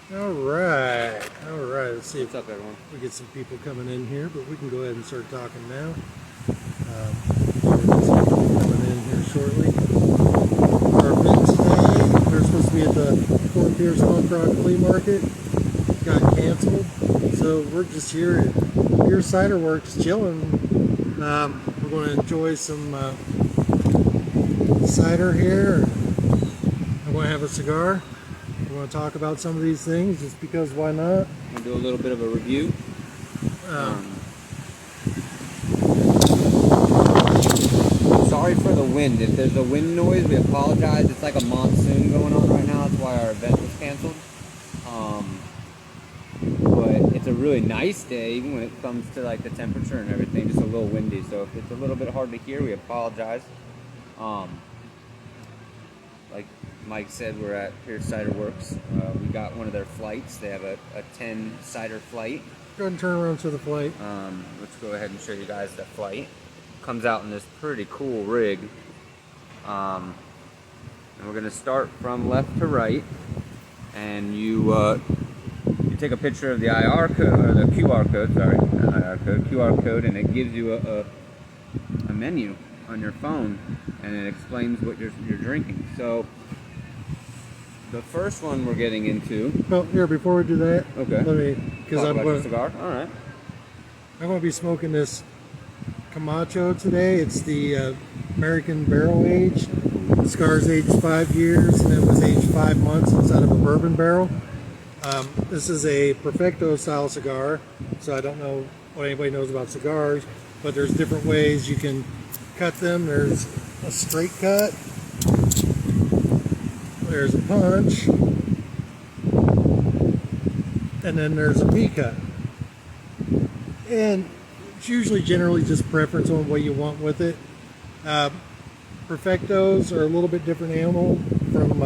All right. Let's see What's if up, everyone? we get some people coming in here, but we can go ahead and start talking now. We'll get some people coming in here shortly. Our event today, we're supposed to be at the Fort Pierce Punk Rock Flea Market. Got canceled, so we're just here at Pierce Cider Works chilling. We're going to enjoy some cider here. I'm going to have a cigar. We want to talk about some of these things just because why not? We'll do a little bit of a review. Sorry for the wind. If there's a wind noise, we apologize. It's like a monsoon going on right now. That's why our event was canceled. But it's a really nice day, even when it comes to like the temperature and everything. Just a little windy. So if it's a little bit hard to hear, we apologize. Like Mike said, we're at Pierce Cider Works. We got one of their flights. They have a 10 cider flight. Go ahead and turn around to the flight. Let's go ahead and show you guys that flight. Comes out in this pretty cool rig. And we're gonna start from left to right. And you take a picture of the IR code, or the QR code, sorry, not IR code, QR code, and it gives you a menu on your phone, and it explains what you're drinking. So the first one we're getting into. Well, here before we do that, Okay. let me, because I'm going to be smoking this Camacho today. It's the American barrel age. The cigar's aged 5 years, and it was aged 5 months inside of a bourbon barrel. This is a Perfecto style cigar, so I don't know what anybody knows about cigars, but there's different ways you can cut them. There's a straight cut, there's a punch, and then there's a V cut. And it's usually generally just preference on what you want with it. Perfectos are a little bit different animal from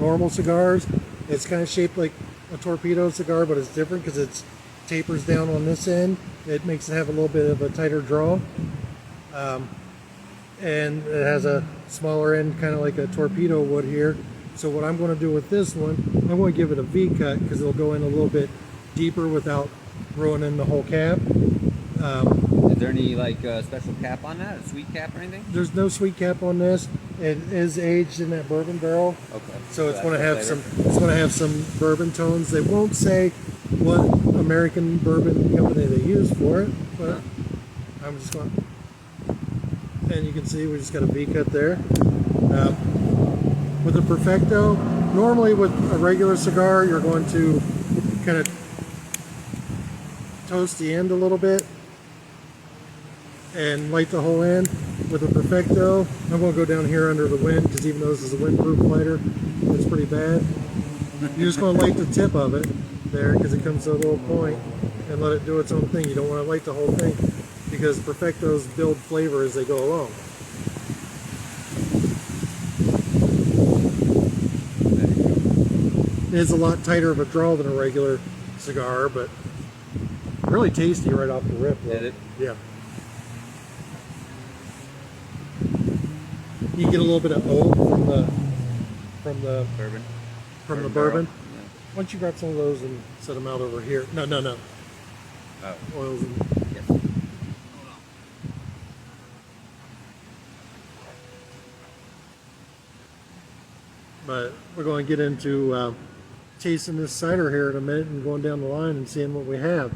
normal cigars. It's kind of shaped like a torpedo cigar, but it's different because it tapers down on this end. It makes it have a little bit of a tighter draw. And it has a smaller end, kind of like a torpedo would here. So what I'm going to do with this one, I'm going to give it a V cut because it'll go in a little bit deeper without ruining the whole cap. Is there any like special cap on that, a sweet cap or anything? There's no sweet cap on this. It is aged in that bourbon barrel. Okay. So it's going to have some bourbon tones. They won't say what American bourbon company they use for it, but I'm just going. And you can see we just got a V cut there. With a Perfecto, normally with a regular cigar, you're going to kind of toast the end a little bit and light the whole end. With a Perfecto, I'm going to go down here under the wind because even though this is a windproof lighter, it's pretty bad. You're just going to light the tip of it there because it comes to a little point and let it do its own thing. You don't want to light the whole thing because Perfectos build flavor as they go along. It's a lot tighter of a draw than a regular cigar, but really tasty right off the rip. Did it? Yeah. You get a little bit of oak from the bourbon. Yeah. Why don't you grab some of those and set them out over here? No. Oh. Oils and Yes. but we're going to get into tasting this cider here in a minute and going down the line and seeing what we have.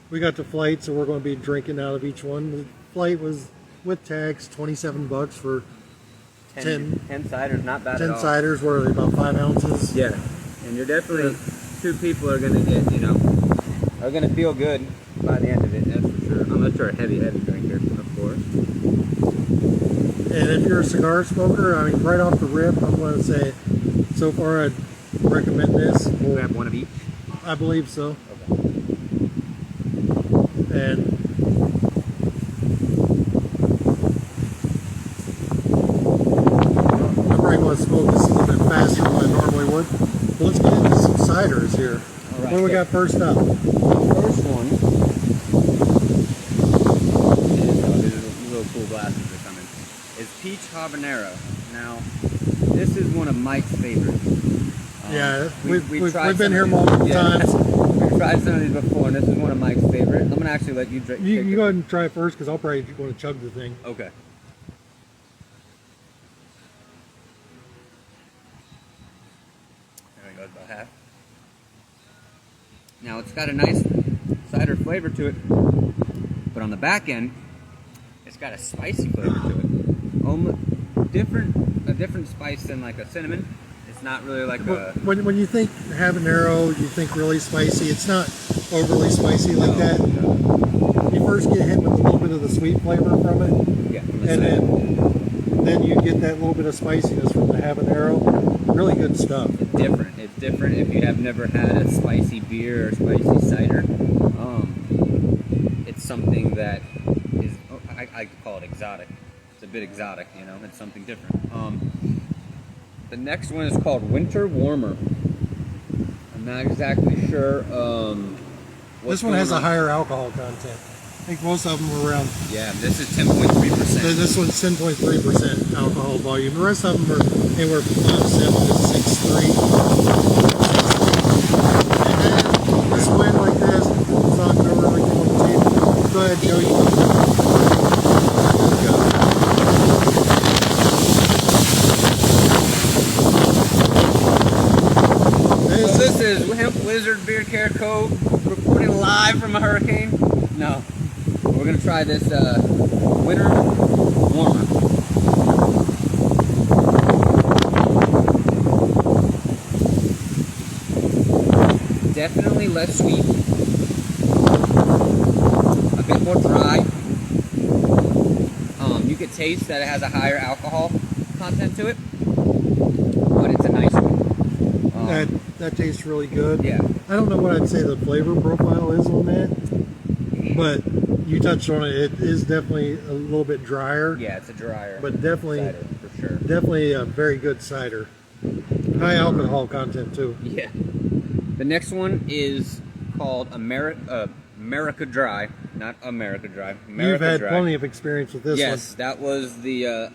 We got the flight, so we're going to be drinking out of each one. The flight was with tax, $27 for 10 ciders, not bad 10 at all. ciders. What are they, about 5 ounces? Yeah, and you're definitely, two people are going to get, are going to feel good by the end of it, that's for sure. Unless you're a heavy drinker, of course. And if you're a cigar smoker, I mean, right off the rip, I'm going to say, so far I'd recommend this. We'll have one of each? I believe so. Okay. And I probably want to smoke this a little bit faster than I normally would. But let's get into some ciders here. All right, what do we got first up? The first one is, these little cool glasses are coming. is peach habanero. Now, this is one of Mike's favorites. Yeah, we've tried been some here of these. multiple Yeah. times. We've tried some of these before, and this is one of Mike's favorite. I'm gonna actually let you drink. You go ahead and try it first, because I'll probably want to chug the thing. Okay. There we go, about half. Now it's got a nice cider flavor to it, but on the back end, it's got a spicy flavor to it. A different spice than like a cinnamon. It's not really like a... When you think habanero, you think really spicy. It's not overly spicy like that. No. You first get hit with a little bit of the sweet flavor from it. Yeah, from the and then you get that little bit of spiciness from the habanero. Really good stuff. It's different. It's different if you have never had a spicy beer or spicy cider. It's something that is, I call it exotic. It's a bit exotic, you know. It's something different. The next one is called Winter Warmer. I'm not exactly sure. This one has a higher alcohol content. I think most of them are around. Yeah, this is 10.3%. This one's 10.3% alcohol volume. The rest of them are anywhere from 5.7 to 6.3. And then this win like this, it's not going to really come on the table. Go ahead, Joe. This is Hemp Wizard Beer Care Co. reporting live from a hurricane. No. We're going to try this Winter Warmer. Definitely less sweet. A bit more dry. You could taste that it has a higher alcohol content to it. But it's a nice one. That tastes really good. Yeah. I don't know what I'd say the flavor profile is on that, but you touched on it. It is definitely a little bit drier. Yeah, it's a drier but definitely cider, for sure. Definitely a very good cider. High alcohol content too. Yeah. The next one is called America Dry, not America Dry. America You've had Dry. plenty of experience with this one. Yes, that was the, I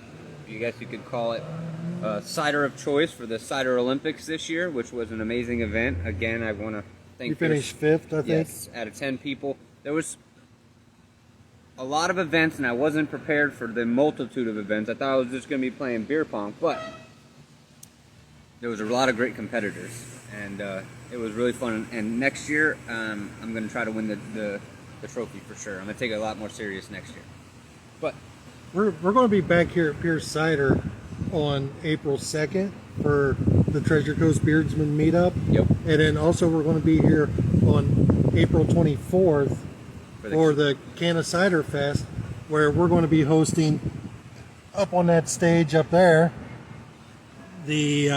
guess you could call it cider of choice for the Cider Olympics this year, which was an amazing event. Again, I want to thank you finished 5th, I think. Yes, out of 10 people. There was a lot of events, and I wasn't prepared for the multitude of events. I thought I was just going to be playing beer pong, but there was a lot of great competitors, and it was really fun. And next year, I'm going to try to win the trophy for sure. I'm going to take it a lot more serious next year. But we're going to be back here at Pierce Cider on April 2nd for the Treasure Coast Beardsman meetup. Yep. And then also we're going to be here on April 24th for the Can of Cider Fest, where we're going to be hosting up on that stage up there the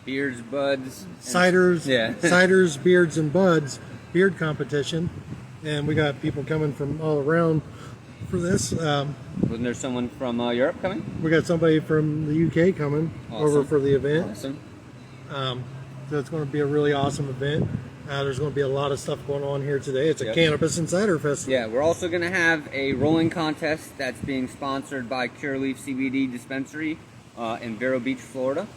beards, buds, ciders, yeah. ciders, beards, and buds beard competition, and we got people coming from all around for this. Wasn't there someone from Europe coming? We got somebody from the UK coming over for the event. Awesome. So it's going to be a really awesome event. There's going to be a lot of stuff going on here today. It's a Cannabis and Cider Festival. Yeah, we're also going to have a rolling contest that's being sponsored by Cure Leaf CBD Dispensary in Vero Beach, Florida.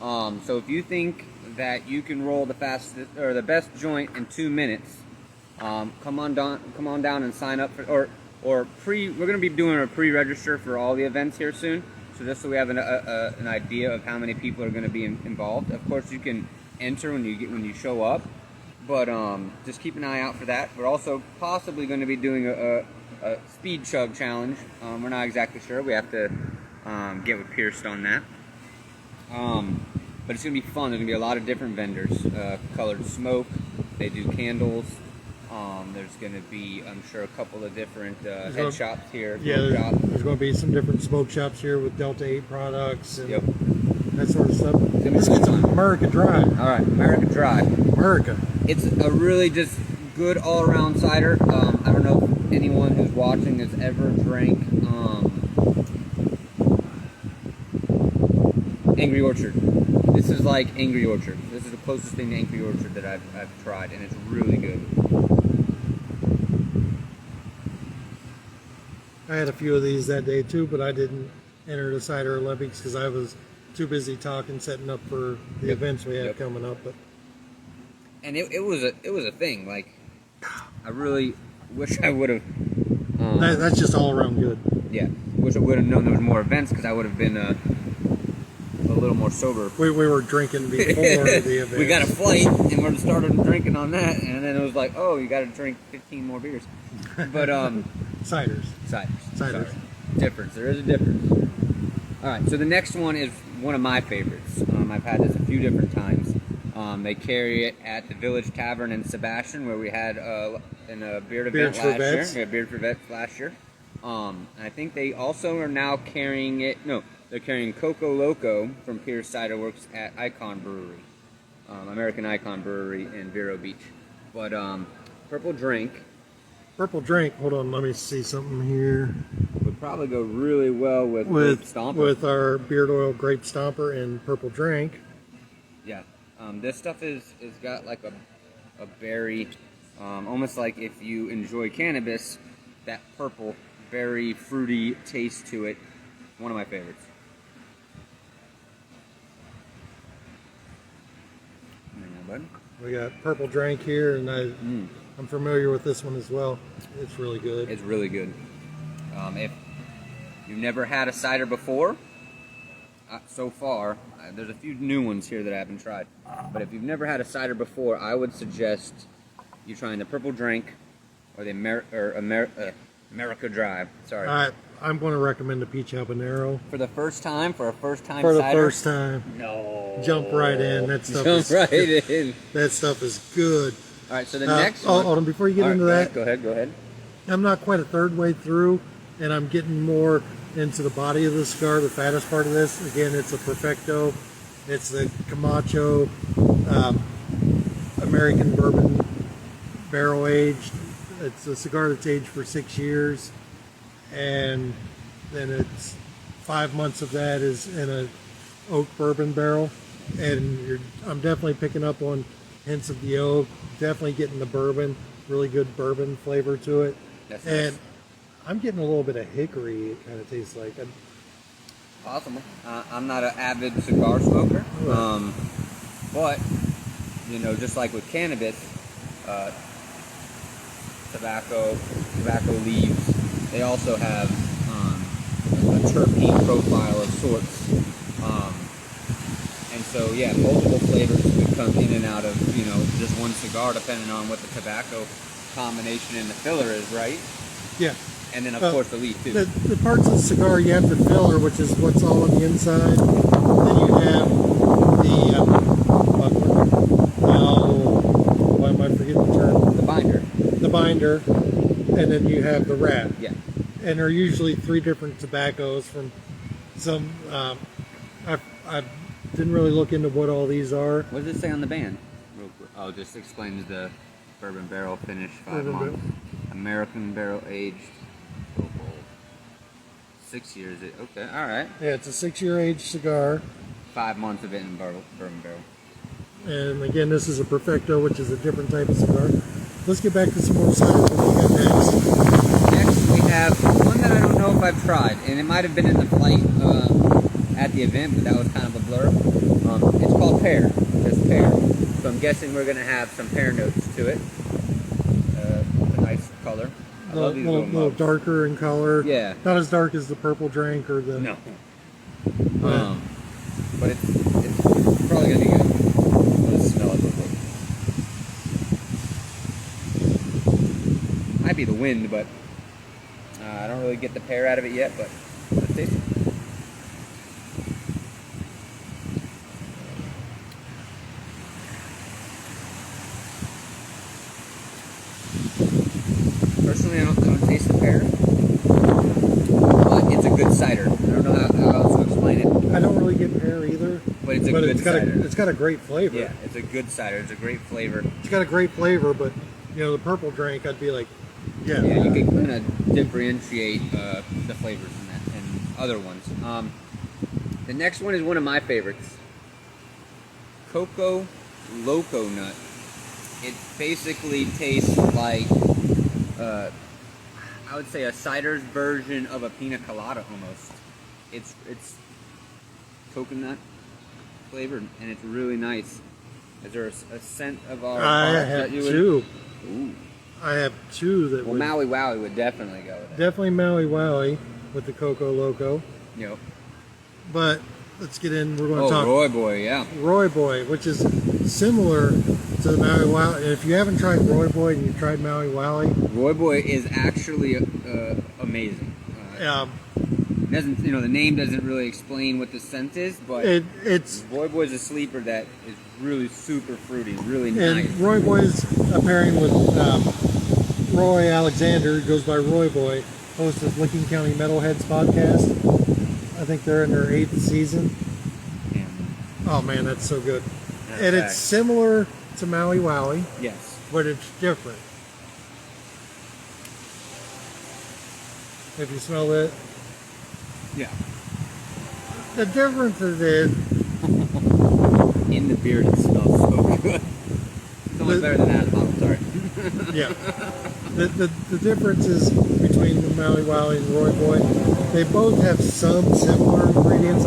So if you think that you can roll the fastest or the best joint in 2 minutes, come on down and sign up for we're going to be doing a pre-register for all the events here soon. So just so we have an idea of how many people are going to be involved. Of course, you can enter when you show up, but just keep an eye out for that. We're also possibly going to be doing a speed chug challenge. We're not exactly sure. We have to get with Pierce on that. But it's going to be fun. There's going to be a lot of different vendors. Colored Smoke, they do candles. There's going to be, I'm sure, a couple of different head shops here. Yeah, there's going to be some different smoke shops here with Delta 8 products and that sort of stuff. Let's get some America Dry. All right, America Dry. America. It's a really just good all-around cider. I don't know if anyone who's watching has ever drank Angry Orchard. This is like Angry Orchard. This is the closest thing to Angry Orchard that I've tried, and it's really good. I had a few of these that day too, but I didn't enter the Cider Olympics because I was too busy talking, setting up for the events we had coming up. But it was a thing. Like, I really wish I would have. That's just all around good. Yeah, wish I would have known there was more events because I would have been a little more sober. We were drinking before the event. We got a flight and we started drinking on that, and then it was like, oh, you got to drink 15 more beers. But Ciders. Sorry. Difference. There is a difference. All right. So the next one is one of my favorites. I've had this a few different times. They carry it at the Village Tavern in Sebastian, where we had in a beard event last year. We had Beard for Vets last year. I think they also are now carrying it. No, they're carrying Coco Loco from Pierce Cider Works at Icon Brewery, American Icon Brewery in Vero Beach. But Purple Drink. Hold on, let me see something here. Would probably go really well with Grape Stomper. With our beard oil Grape Stomper and Purple Drink. Yeah, this stuff is got like a berry, almost like if you enjoy cannabis, that purple, very fruity taste to it. One of my favorites. We got Purple Drink here, and I'm familiar with this one as well. It's really good. It's really good. If you've never had a cider before, so far, there's a few new ones here that I haven't tried. But if you've never had a cider before, I would suggest you trying the Purple Drink or the America Dry. Sorry. I'm going to recommend the Peach Habanero. For a first time For cider? the first time. No. Jump right in. That stuff in. That stuff is good. All right, so the next one. Hold on, before you get into that. Go ahead. I'm not quite a third way through, and I'm getting more into the body of the cigar, the fattest part of this. Again, it's a Perfecto. It's the Camacho American Bourbon barrel aged. It's a cigar that's aged for 6 years, and then it's 5 months of that is in a oak bourbon barrel, and I'm definitely picking up on hints of the oak, definitely getting the bourbon, really good bourbon flavor to it. That's and nice. I'm getting a little bit of hickory, it kind of tastes like. Possible. I'm not an avid cigar smoker, but, just like with cannabis, tobacco leaves, they also have a terpene profile of sorts. And so, yeah, multiple flavors could come in and out of, just one cigar, depending on what the tobacco combination in the filler is, right? Yeah. And then, of course, the leaf, too. The parts of the cigar, you have the filler, which is what's all on the inside. Then you have why am I forgetting the term? The binder. And then you have the wrap. Yeah. And there are usually 3 different tobaccos from some, I didn't really look into what all these are. What does it say on the band? Real quick. Oh, just explains the bourbon barrel finish, 5 months. American barrel aged. 6 years. Okay, all right. Yeah, it's a 6-year aged cigar. 5 months of it in bourbon barrel. And again, this is a Perfecto, which is a different type of cigar. Let's get back to some more cider. What do we got next? Next, we have one that I don't know if I've tried, and it might have been in the flight at the event, but that was kind of a blur. It's called Pear. Just Pear. So I'm guessing we're going to have some pear notes to it. A nice color. I love these little darker in color. Yeah. Not as dark as the Purple Drink or the... No. But it's probably going to be good. Let's smell it real quick. Might be the wind, but I don't really get the pear out of it yet, but let's taste it. Personally, I don't taste the pear, but it's a good cider. I don't know how else to explain it. I don't really get pear either. But it's a good cider. It's got a great flavor. Yeah, it's a good cider. It's a great flavor. It's got a great flavor, but the Purple Drink, I'd be like, yeah. Yeah, you can kind of differentiate the flavors in that and other ones. The next one is one of my favorites. Coco Loco Nut. It basically tastes like, I would say a cider's version of a pina colada almost. It's coconut flavored, and it's really nice. Is there a scent of our I product have that you would? two. Ooh. I have two that Well, would Maui Wowie would definitely go with it. definitely Maui Wowie with the Coco Loco. Yep. But let's get in. We're going to talk Roy Boy, yeah. Roy Boy, which is similar to the Maui Wowie. And if you haven't tried Roy Boy and you've tried Maui Wowie, Roy Boy is actually amazing. Doesn't the name doesn't really explain what the scent is, but it's Roy Boy's a sleeper that is really super fruity, really and nice. Roy Boy's appearing with Roy Alexander, goes by Roy Boy, host of Licking County Metalheads podcast. I think they're in their 8th season. Yeah. Oh man, that's so good. That's and fact. it's similar to Maui Wowie, Yes. but it's different. If you smell it, Yeah. the difference is In the beard, it smells so good. So much better than that in the bottle. Sorry. yeah. The difference is between the Maui Wowie and Roy Boy. They both have some similar ingredients.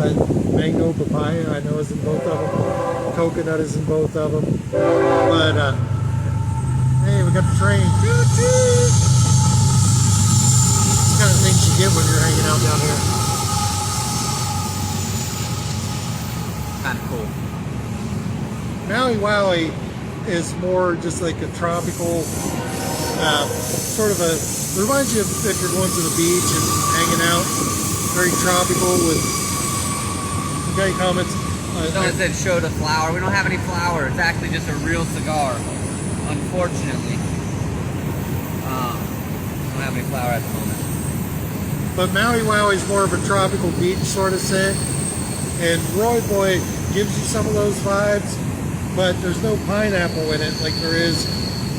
Mango, papaya, I know is in both of them. Coconut is in both of them. But hey, we got the train. It's the kind of things you get when you're hanging out down here. Kind of cool. Maui Wowie is more just like a tropical, sort of reminds you of if you're going to the beach and hanging out, very tropical with, okay, comments? Someone said show the flower. We don't have any flower. It's actually just a real cigar, unfortunately. Don't have any flower at the moment. But Maui Wowie is more of a tropical beach sort of scent, and Roy Boy gives you some of those vibes, but there's no pineapple in it like there is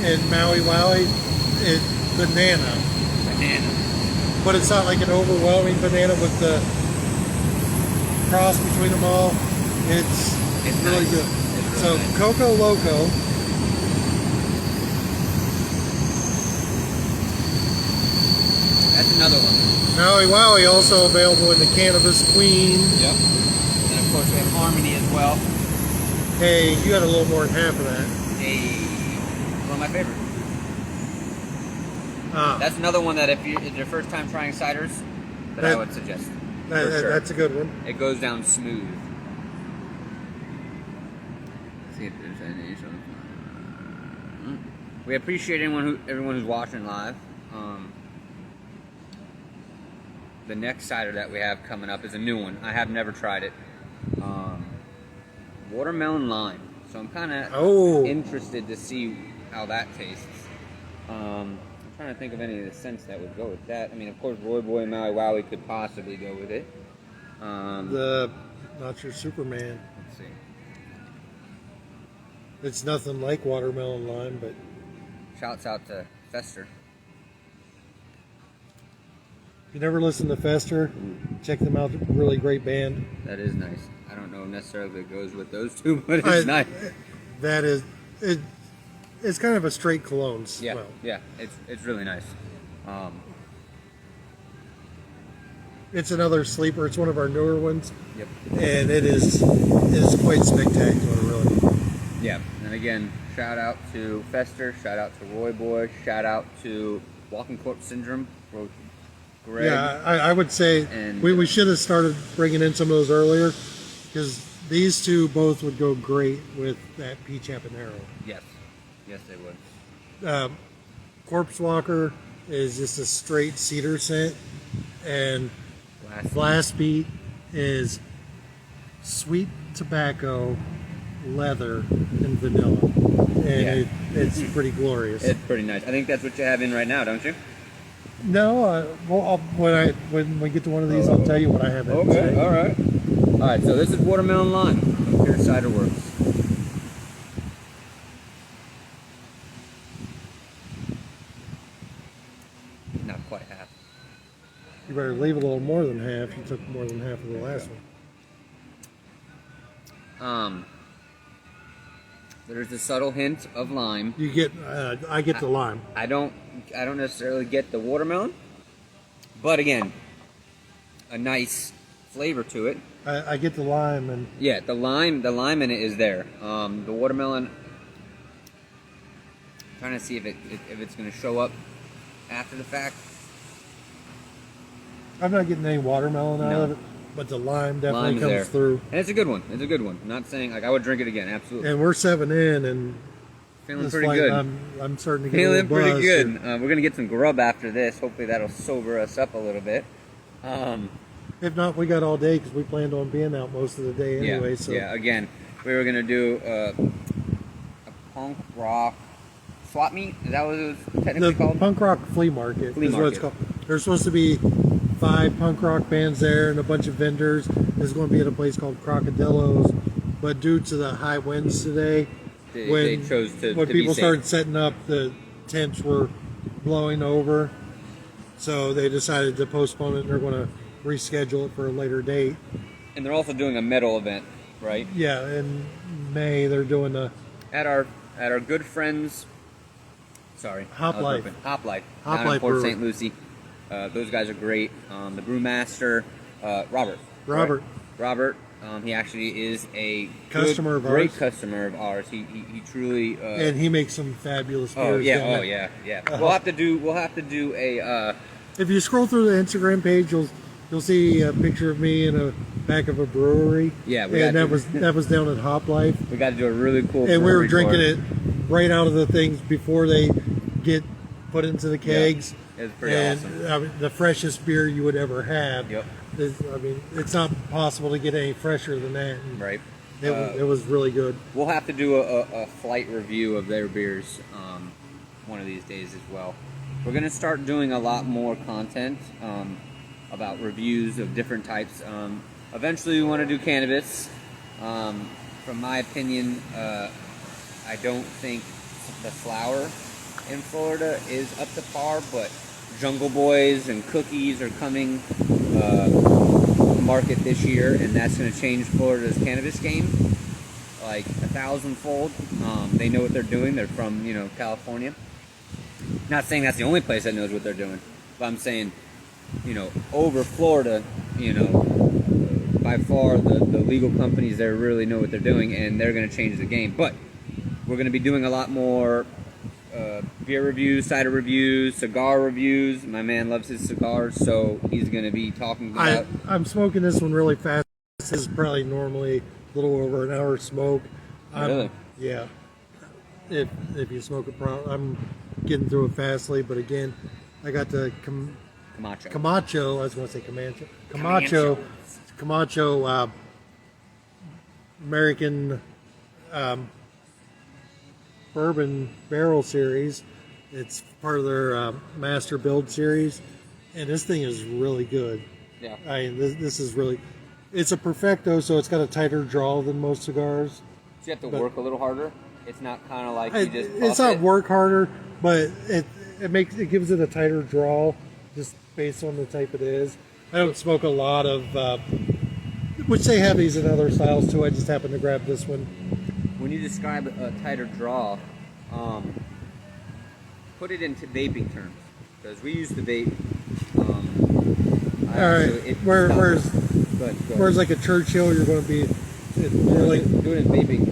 in Maui Wowie. It's banana. Banana. But it's not like an overwhelming banana with the cross between them all. It's really nice. good. It's So really nice. Coco Loco. That's another one. Maui Wowie also available in the Cannabis Queen. Yep. And of course we have Harmony as well. Hey, you had a little more than half of that. Hey, one of my favorites. Ah, That's another one that if it's your first time trying ciders, that I would suggest. For sure. that's a good one. It goes down smooth. See if there's any. We appreciate everyone who's watching live. The next cider that we have coming up is a new one. I have never tried it. Watermelon lime. So I'm kind of interested to see how that tastes. I'm trying to think of any of the scents that would go with that. I mean, of course, Roy Boy and Maui Wowie could possibly go with it. Not your Superman. Let's see. It's nothing like watermelon lime, but Shouts out to Fester. if you never listen to Fester, check them out. Really great band. That is nice. I don't know necessarily if it goes with those two, but it's nice. That is it. It's kind of a straight cologne smell. Yeah, it's really nice. It's another sleeper. It's one of our newer ones. Yep. And it is quite spectacular, really. Yeah, and again, shout out to Fester, shout out to Roy Boy, shout out to Walking Corpse Syndrome, Greg. Yeah, I would say and, we should have started bringing in some of those earlier, because these two both would go great with that peach habanero. Yes, they would. Corpse Walker is just a straight cedar scent, and Blast Beat is sweet tobacco, leather, and vanilla, and it's pretty glorious. It's pretty nice. I think that's what you have in right now, don't you? No, well, when we get to one of these, I'll tell you what I have in. Okay, all right. So this is watermelon lime from Pure Cider Works. Not quite half. You better leave a little more than half. You took more than half of the last one. There's a subtle hint of lime. You get, I get the lime. I don't necessarily get the watermelon. But again, a nice flavor to it. I get the lime and yeah, the lime in it is there. The watermelon. Trying to see if it's going to show up after the fact. I'm not getting any watermelon out of it, but the lime definitely comes through. And it's a good one. It's a good one. I'm not saying like I would drink it again. Absolutely. And we're 7 in, and feeling pretty good. I'm starting to get feeling a little pretty buzz good. We're gonna get some grub after this. Hopefully that'll sober us up a little bit. If not, we got all day because we planned on being out most of the day anyway. Yeah, so yeah. Again, we were gonna do a punk rock swap meet. Is that what it was technically called? Punk rock flea market is what it's called. There's supposed to be 5 punk rock bands there and a bunch of vendors. It's going to be at a place called Crocodillos, but due to the high winds today, they chose to when be people safe. started setting up, the tents were blowing over, so they decided to postpone it. And they're going to reschedule it for a later date. And they're also doing a metal event, right? Yeah, in May they're doing a at our good friends. Sorry, Hop Life down in Port St. Lucie. Those guys are great. The brewmaster, Robert. Robert. He actually is a great customer of ours. He truly. And he makes some fabulous beers. Oh yeah. We'll have to do a. If you scroll through the Instagram page, you'll see a picture of me in the back of a brewery. Yeah, that was down at Hop Life. We got to do a really cool. And we were drinking it right out of the things before they get put into the kegs. Yeah, it's pretty awesome. I mean, the freshest beer you would ever have. Yep. It's not possible to get any fresher than that. And right. It was really good. We'll have to do a flight review of their beers one of these days as well. We're going to start doing a lot more content about reviews of different types. Eventually we want to do cannabis. From my opinion, I don't think the flower in Florida is up to par, but Jungle Boys and Cookies are coming to market this year, and that's going to change Florida's cannabis game like 1,000-fold. They know what they're doing. They're from California. Not saying that's the only place that knows what they're doing, but I'm saying over Florida, by far the legal companies there really know what they're doing, and they're going to change the game. But we're going to be doing a lot more beer reviews, cider reviews, cigar reviews. My man loves his cigars, so he's going to be talking about... I'm smoking this one really fast. This is probably normally a little over an hour smoke. Really? Yeah. If you smoke it I'm getting through it fastly, but again, I got the Camacho. I was going to say Camacho American bourbon barrel series. It's part of their master build series, and this thing is really good. Yeah. This is really, it's a perfecto, so it's got a tighter draw than most cigars. So you have to work a little harder. It's not kind of like you just. It's not work harder, but it gives it a tighter draw, just based on the type it is. I don't smoke a lot of, which they have these in other styles too. I just happen to grab this one. When you describe a tighter draw, put it into vaping terms, because we used to vape. Whereas like a Churchill, you're going to be more like doing it vaping.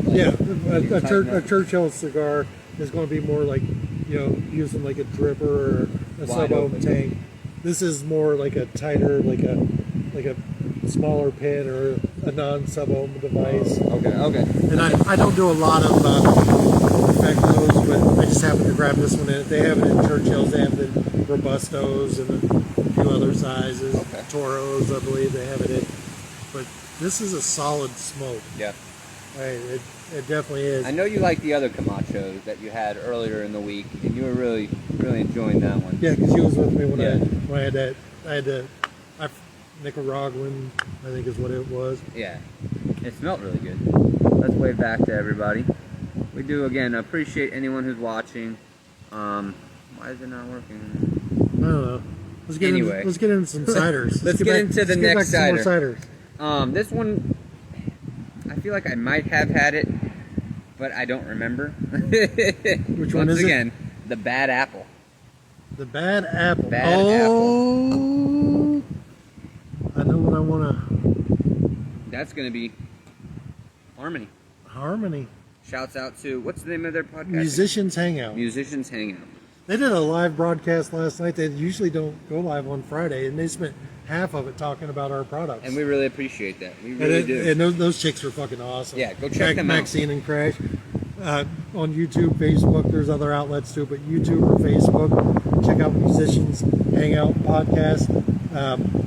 Like, a Churchill cigar is going to be more like using like a dripper or a sub-ohm tank. This is more like a tighter, like a smaller pin or a non-sub-ohm device. Okay. And I don't do a lot of perfectos, but I just happen to grab this one. They have it in Churchills, they have it in Robustos and a few other sizes. Okay. Toros, I believe they have it in. But this is a solid smoke. Yeah. It definitely is. I know you like the other Camachos that you had earlier in the week, and you were really, really enjoying that one. Yeah, because you was with me when I had that. I had the Nicaraguan, I think is what it was. Yeah, it smelled really good. Let's wave back to everybody. We do, again, appreciate anyone who's watching. Why is it not working? I don't know. Let's get into some ciders. let's get into the next cider. Some more ciders. This one, I feel like I might have had it, but I don't remember. Which one is it? Once again, the Bad Apple. The Bad Apple. Bad Apple. I want to... That's going to be Harmony. Harmony. Shouts out to, what's the name of their podcast? Musicians Hangout. Musicians Hangout. They did a live broadcast last night. They usually don't go live on Friday, and they spent half of it talking about our products. And we really appreciate that. We really do. And those chicks are fucking awesome. Yeah, go check them out. Maxine and Crash. On YouTube, Facebook, there's other outlets too, but YouTube or Facebook, check out Musicians Hangout podcast.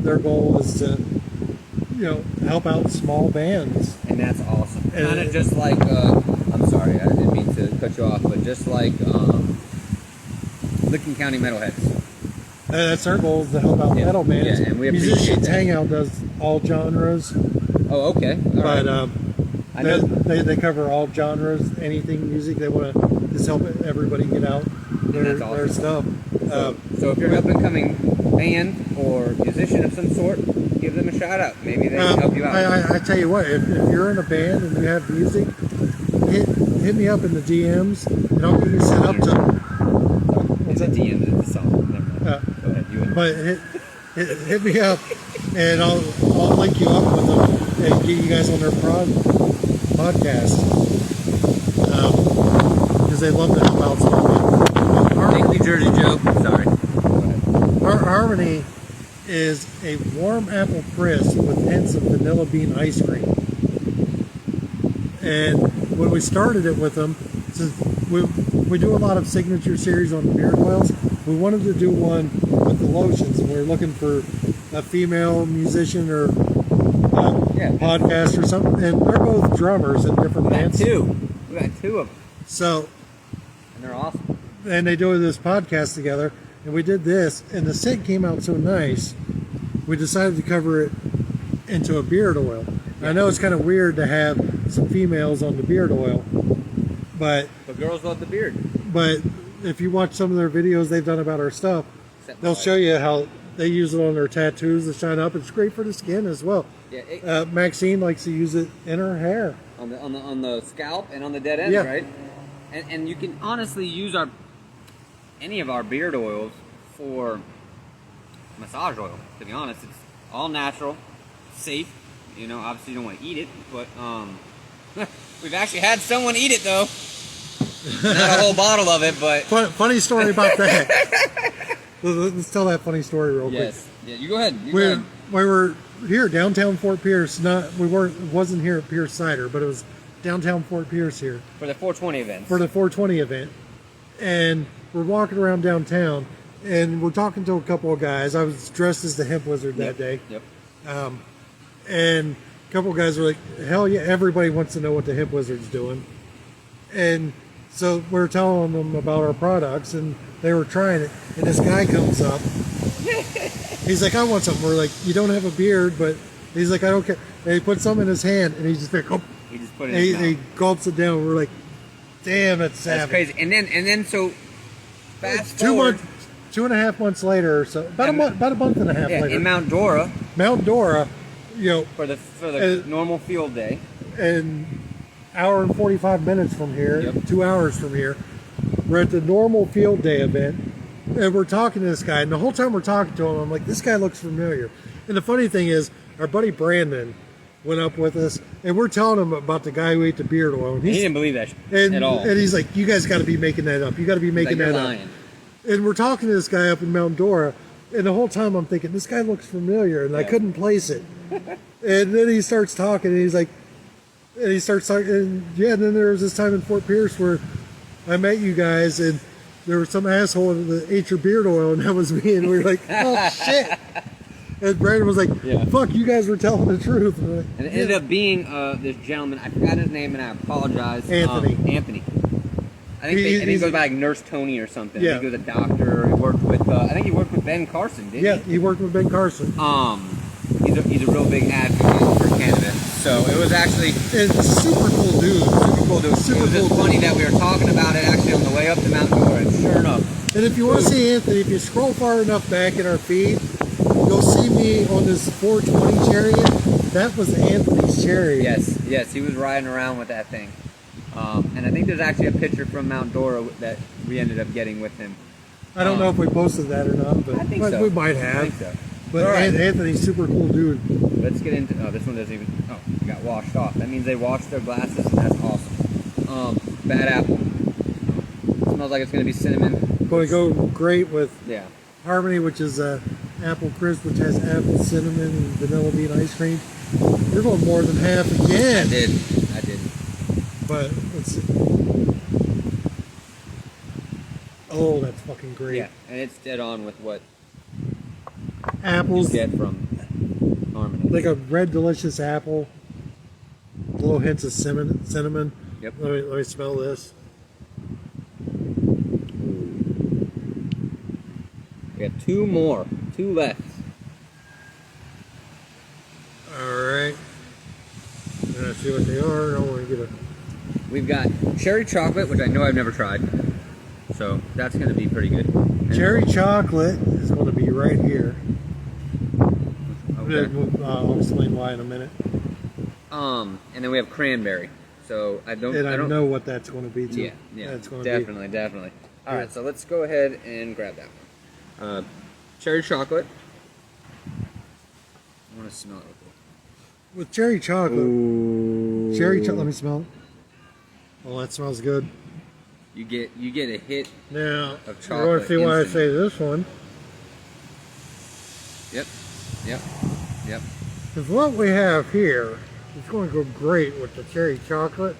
Their goal is to, help out small bands. And that's awesome. Kind of just like, I'm sorry, I didn't mean to cut you off, but just like Licking County Metalheads. That's our goal, is to help out metal bands. Yeah, and we appreciate Musicians that. Hangout does all genres. Oh, okay. All But right. I know. they cover all genres, anything music. They want to just help everybody get out their stuff. So if you're an up-and-coming band or musician of some sort, give them a shout out. Maybe they can help you out. I tell you what, if you're in a band and you have music, hit me up in the DMs, and I'll get you set up to. It's a DM of the song. Never mind. Go ahead. You But hit me up, and I'll link you up with them and get you guys on their podcast, because they love to help out small bands. Thank you, Jersey Joe. Sorry. Harmony is a warm apple crisp with hints of vanilla bean ice cream. And when we started it with them, since we do a lot of signature series on the beard oils, we wanted to do one with the lotions, and we were looking for a female musician or podcast or something, and they're both drummers in different bands. We got two of them. So, And they're awesome. and they do this podcast together, and we did this, and the scent came out so nice, we decided to cover it into a beard oil. And I know it's kind of weird to have some females on the beard oil, but girls love the beard. But if you watch some of their videos they've done about our stuff, they'll show you how they use it on their tattoos to shine up. It's great for the skin as well. Yeah, Maxine likes to use it in her hair. On the scalp and on the dead end, right? And you can honestly use any of our beard oils for massage oil. To be honest, it's all natural, safe. Obviously you don't want to eat it, but we've actually had someone eat it though. Not a whole bottle of it, but Funny story about that. Let's tell that funny story real quick. yes, yeah. You go ahead. We were here downtown Fort Pierce. Wasn't here at Pierce Cider, but it was downtown Fort Pierce here for the 420 event. For the 420 event, and we're walking around downtown, and we're talking to a couple of guys. I was dressed as the hemp wizard that day. Yep. And a couple of guys were like, "Hell yeah!" Everybody wants to know what the hemp wizard's doing, and so we're telling them about our products, and they were trying it. And this guy comes up. He's like, "I want something." We're like, "You don't have a beard," but he's like, "I don't care." And he puts something in his hand, and he just like, he just put it in his mouth. He gulps it down. We're like, "Damn, that's savage." That's crazy. And then so fast 2.5 months later, or so about a month and a half later, in Mount Dora, for the normal field day, an hour and 45 minutes from here, 2 hours from here, we're at the normal field day event, and we're talking to this guy, and the whole time we're talking to him, I'm like, this guy looks familiar. And the funny thing is, our buddy Brandon went up with us, and we're telling him about the guy who ate the beard oil, and he didn't believe that at all. And he's like, "You guys got to be making that up. You got to be making that up." Lying. And we're talking to this guy up in Mount Dora, and the whole time I'm thinking, this guy looks familiar, and I couldn't place it. And then he starts talking, and he's like, and he starts talking, and then there was this time in Fort Pierce where I met you guys, and there was some asshole that ate your beard oil, and that was me, and we were like, "Oh shit!" And Brandon was like, "Fuck, you guys were telling the truth." And, like, and it ended up being this gentleman. I forgot his name, and I apologize. Anthony. I think he goes by like Nurse Tony or something. Yeah. He was a doctor. He worked with. I think he worked with Ben Carson, didn't he? Yeah, he worked with Ben Carson. He's a real big advocate for cannabis. So it was actually super cool dude. Super cool dude. It was just funny that we were talking about it actually on the way up to Mount Dora. And sure enough. And if you want to see Anthony, if you scroll far enough back in our feed, you'll see me on this 420 chariot. That was Anthony's chariot. Yes, he was riding around with that thing. And I think there's actually a picture from Mount Dora that we ended up getting with him. I don't know if we posted that or not, but I think so. We might have. I think so. But Anthony's super cool dude. let's get into. Oh, this one doesn't even. Oh, it got washed off. That means they washed their glasses, and that's awesome. Bad apple. Smells like it's gonna be cinnamon. Going to go great with Yeah. Harmony, which is apple crisp, which has apple, cinnamon, and vanilla bean ice cream. You're going more than half again. I did. But let's see. Oh, that's fucking great. Yeah, and it's dead on with what Apples, you get from Harmony. like a red delicious apple. Little hints of cinnamon. Yep. Let me smell this. We got two left. Alright. Let's see what they are. I don't want to get a... We've got cherry chocolate, which I know I've never tried, so that's going to be pretty good. And Cherry chocolate is going to be right here. okay. I'll explain why in a minute. And then we have cranberry. So I don't know what that's going to be too. Yeah, That's going definitely. All right, so let's go ahead and grab that one. Cherry chocolate. I want to smell it. With cherry chocolate. Ooh. Let me smell it. Oh, that smells good. You get a hit Now, of you chocolate. want to see why I instantly. say this one? Yep. Because what we have here is going to go great with the cherry chocolate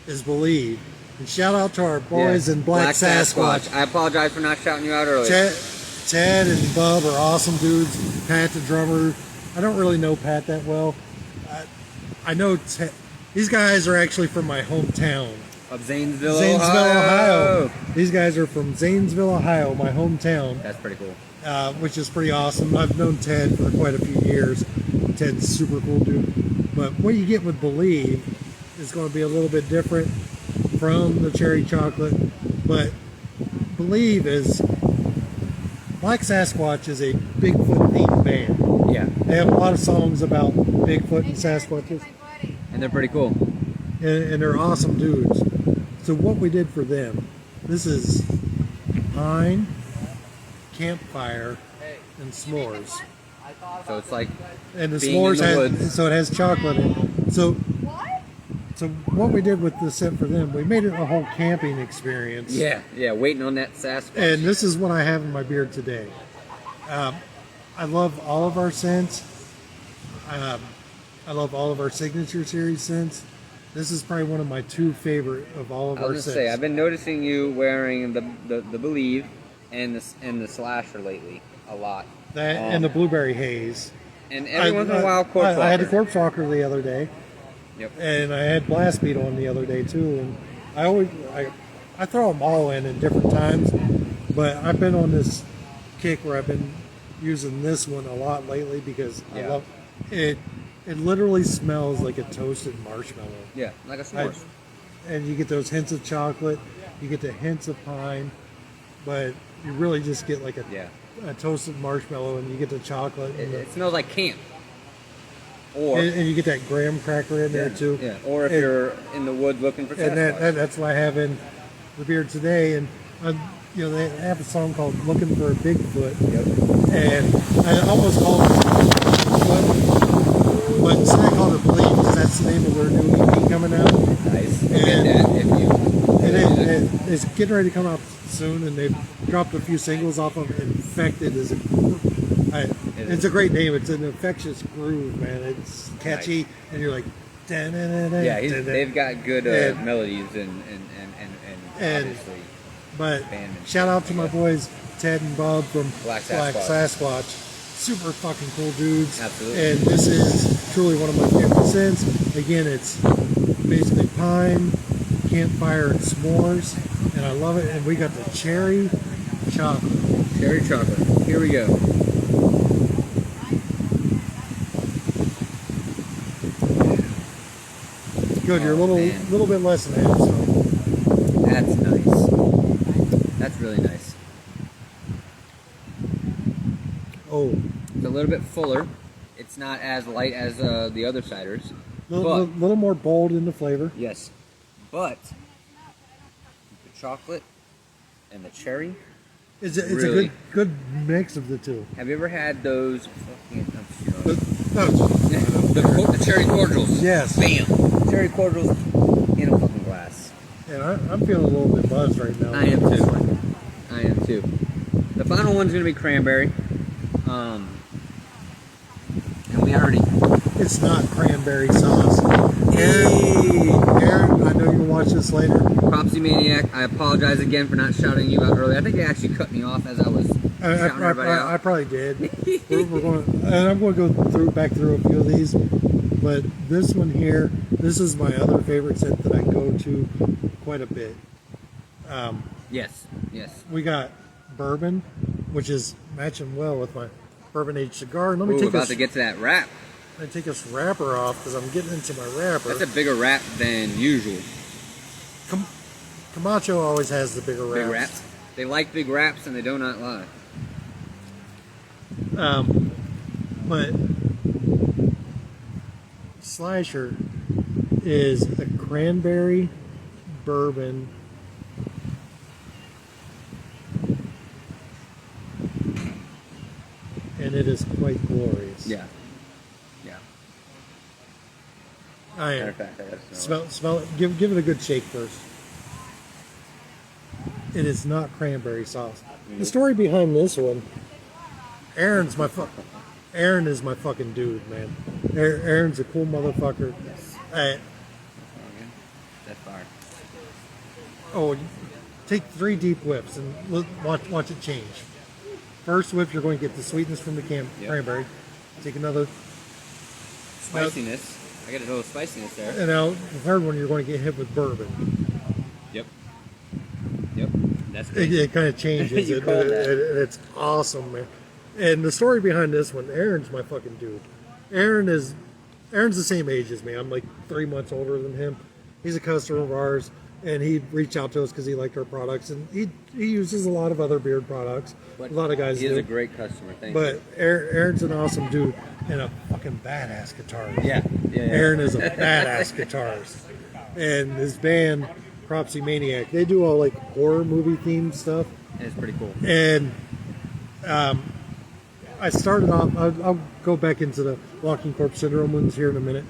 is Believe. And shout out to our boys in Black Sasquatch. I apologize for not shouting you out earlier. Ted and Bub are awesome dudes. Pat the drummer. I don't really know Pat that well. I know Ted. These guys are actually from my hometown. Of Zanesville, Ohio. These guys are from Zanesville, Ohio, my hometown. That's pretty cool. Which is pretty awesome. I've known Ted for quite a few years. Ted's a super cool dude. But what you get with Believe is going to be a little bit different from the cherry chocolate. But Believe is... Black Sasquatch is a Bigfoot-themed band. Yeah. They have a lot of songs about Bigfoot and Sasquatches. And they're pretty cool. And they're awesome dudes. So what we did for them, this is pine, campfire, and s'mores. So it's like And the being s'mores in the woods. so it has chocolate in it. So what we did with the set for them, we made it a whole camping experience. Yeah, waiting on that Sasquatch. And this is what I have in my beard today. I love all of our scents. I love all of our signature series scents. This is probably one of my two favorite of all of I our was scents. gonna say I've been noticing you wearing the Believe and the Slasher lately a lot. That and the blueberry haze. And every once in a while, Corpse I had the Walker. Corpse Walker the other day. Yep. And I had Blast Beat on the other day too. And I throw them all in different times. But I've been on this kick where I've been using this one a lot lately because I love it. It literally smells like a toasted marshmallow. Yeah, like a s'mores. And you get those hints of chocolate, you get the hints of pine, but you really just get like a toasted marshmallow, and you get the chocolate. It smells like camp. Or and you get that graham cracker in there too. Yeah. Or if you're in the woods looking for and Sasquatch. that's what I have in the beard today. And they have a song called "Looking for a Bigfoot," and I almost called it Bigfoot, but instead I called it Believe because that's the name of their new EP coming out. Nice. And it's getting ready to come out soon, and they've dropped a few singles off of Infected. It's a great name. It's an infectious groove, man. It's catchy, and you're like, they've got good melodies and obviously. But shout out to my boys Ted and Bob from Black Sasquatch. Super fucking cool dudes. Absolutely. And this is truly one of my favorite scents. Again, it's basically pine, campfire, and s'mores, and I love it. And we got the cherry chocolate. Cherry chocolate. Here we go. Good. You're a little bit less than half. So. That's nice. That's really nice. Oh. It's a little bit fuller. It's not as light as the other ciders. A little more bold in the flavor. Yes. But the chocolate and the cherry. It's really, a good mix of the two. Have you ever had those? Oh, The cherry cordials. yes. Bam. Cherry cordials in a fucking glass. Yeah, I'm feeling a little bit buzzed right now. I am too. I am too. The final one's gonna be cranberry. And we already. It's not cranberry sauce. Aaron, I know you'll watch this later. Propsy Maniac, I apologize again for not shouting you out earlier. I think it actually cut me off as I was shouting everybody out. I probably did. we're going, and I'm going to go back through a few of these. But this one here, this is my other favorite scent that I go to quite a bit. Yes. We got bourbon, which is matching well with my bourbon aged cigar. Let me Ooh, about to get to that wrap. I take this wrapper off because I'm getting into my wrapper. That's a bigger wrap than usual. Camacho always has the bigger wraps. Big wraps. They like big wraps and they do not lie. But Slasher is a cranberry bourbon and it is quite glorious. Yeah. I Matter am. of fact, I gotta Smell it. Give it a good shake first. It is not cranberry sauce. The story behind this one, Aaron is my fucking dude, man. Aaron's a cool motherfucker. That's fire. Oh, take 3 deep whiffs and watch it change. First whiff, you're going to get the sweetness from the cranberry. Take another Spiciness. I get a little spiciness there. and now the third one, you're going to get hit with bourbon. Yep. That's good. It kind of changes. You called that. It's awesome, man. And the story behind this one, Aaron's my fucking dude. Aaron's the same age as me. I'm like 3 months older than him. He's a customer of ours, and he reached out to us because he liked our products, and he uses a lot of other beard products. But a lot of guys he do. is a great customer. Thank But you. Aaron's an awesome dude and a fucking badass guitarist. Yeah. Aaron is a badass guitarist. And his band, Propsy Maniac, they do all like horror movie themed stuff. And it's pretty cool. And I started off, I'll go back into the walking corpse syndrome ones here in a minute.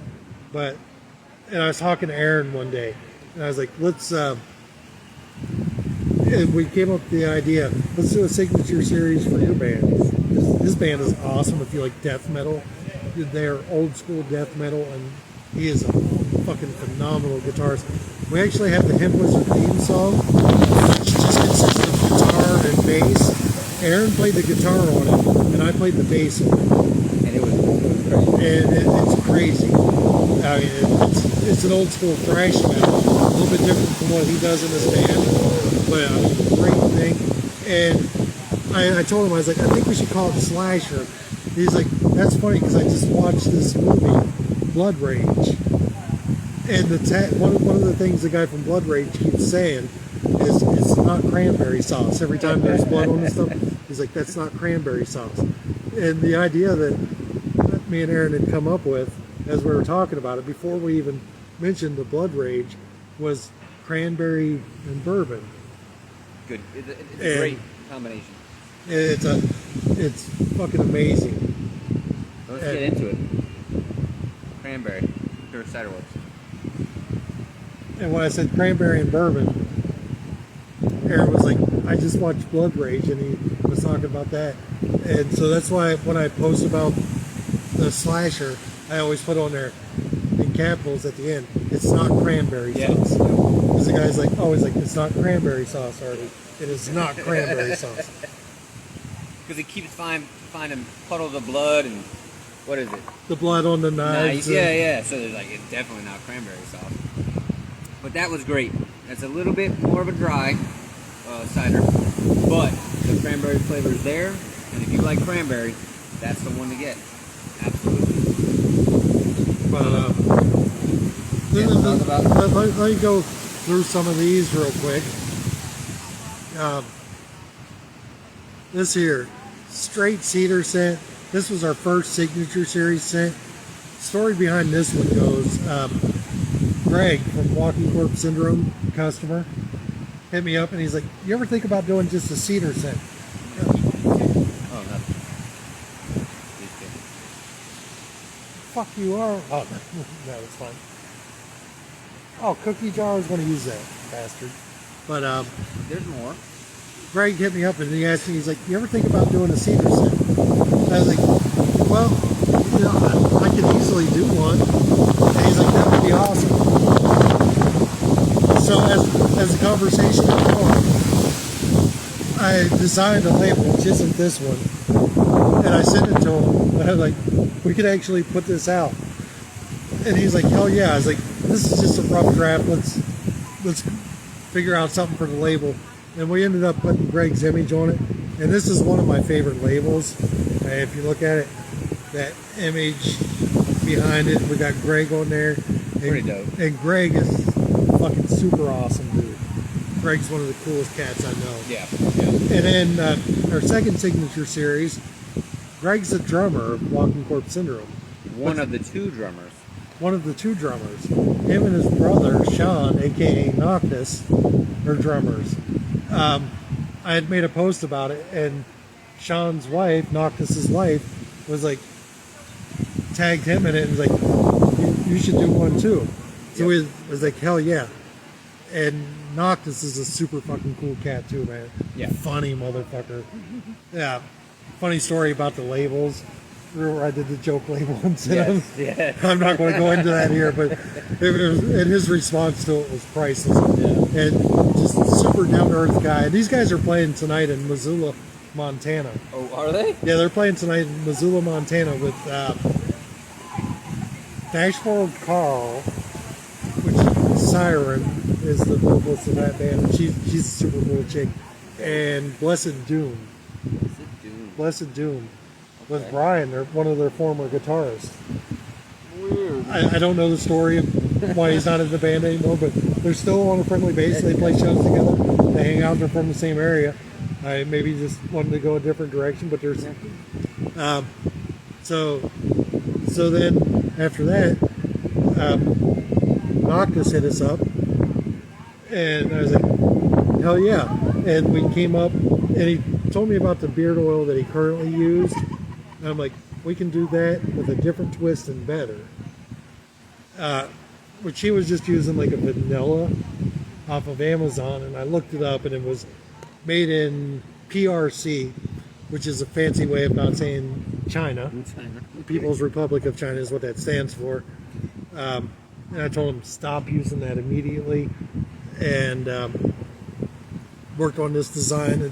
And I was talking to Aaron one day, and I was like, and we came up with the idea, let's do a signature series for your band. His band is awesome if you like death metal. They're old school death metal, and he is a fucking phenomenal guitarist. We actually have the Hemp Wizard theme song, which just consists of guitar and bass. Aaron played the guitar on it, and I played the bass on it. And it was crazy. And it's crazy. I mean, it's an old school thrash metal, a little bit different from what he does in his band, but a great thing. And I told him, I was like, I think we should call it Slasher. He's like, that's funny because I just watched this movie, Blood Rage. And one of the things the guy from Blood Rage keeps saying is it's not cranberry sauce. Every time there's blood on the stuff, he's like, that's not cranberry sauce. And the idea that me and Aaron had come up with as we were talking about it before we even mentioned the Blood Rage was cranberry and bourbon. Good. It's a great combination. It's fucking amazing. Let's get into it. Cranberry. Pure cider works. And when I said cranberry and bourbon, Aaron was like, I just watched Blood Rage, and he was talking about that. And so that's why when I post about the Slasher, I always put on there in capitals at the end, it's not cranberry sauce. Because the guy's like, always like, it's not cranberry sauce, Artie. It is not cranberry sauce. Because it keeps finding puddles of blood and what is it? The blood on the knives. Yeah. So there's like, it's definitely not cranberry sauce. But that was great. That's a little bit more of a dry cider, but the cranberry flavor is there, and if you like cranberry, that's the one to get. Absolutely. But let me go through some of these real quick. This here, straight cedar scent. This was our first signature series scent. Story behind this one goes, Greg from Walking Corpse Syndrome, customer, hit me up and he's like, you ever think about doing just a cedar scent? Oh, nothing. fuck you are. Oh, no, it's fine. Oh, cookie jar, I was going to use that, bastard. But, There's more. Greg hit me up and he asked me, he's like, you ever think about doing a cedar set? I was like, well, you know, I could easily do one. And he's like, that would be awesome. So as the conversation went on, I designed a label, which isn't this one. And I sent it to him. And I was like, we could actually put this out. And he's like, hell yeah. I was like, this is just a rough draft. Let's figure out something for the label. And we ended up putting Greg's image on it. And this is one of my favorite labels. If you look at it, that image behind it, we got Greg on there. Pretty dope. And Greg is fucking super awesome, dude. Greg's one of the coolest cats I know. Yeah. And then our second signature series, Greg's the drummer of Walking Corpse Syndrome. One of the two drummers. One of the two drummers. Him and his brother, Sean, aka Noctis, are drummers. I had made a post about it, and Sean's wife, Noctis's wife, was like, tagged him in it and was like, you should do one too. So he was like, hell yeah. And Noctis is a super fucking cool cat too, man. Yeah. Funny motherfucker. Yeah. Funny story about the labels. Remember where I did the joke label incident? Yeah. I'm not going to go into that here, but and his response to it was priceless. Yeah. And just super down to earth guy. And these guys are playing tonight in Missoula, Montana. Oh, are they? Yeah, they're playing tonight in Missoula, Montana with Dashboard Carl, which Siren is the vocalist of that band. And she's a super cool chick. And Blessed Doom. Blessed Doom. With Brian, they're one of their former guitarists. Weird. I don't know the story of why he's not in the band anymore, but they're still on a friendly basis. They play shows together. They hang out. They're from the same area. I maybe just wanted to go a different direction, but there's so then after that, Noctis hit us up, and I was like, hell yeah! And we came up, and he told me about the beard oil that he currently used. And I'm like, we can do that with a different twist and better. Which he was just using like a vanilla off of Amazon, and I looked it up, and it was made in PRC, which is a fancy way of not saying China. People's Republic of China is what that stands for. And I told him stop using that immediately, and worked on this design.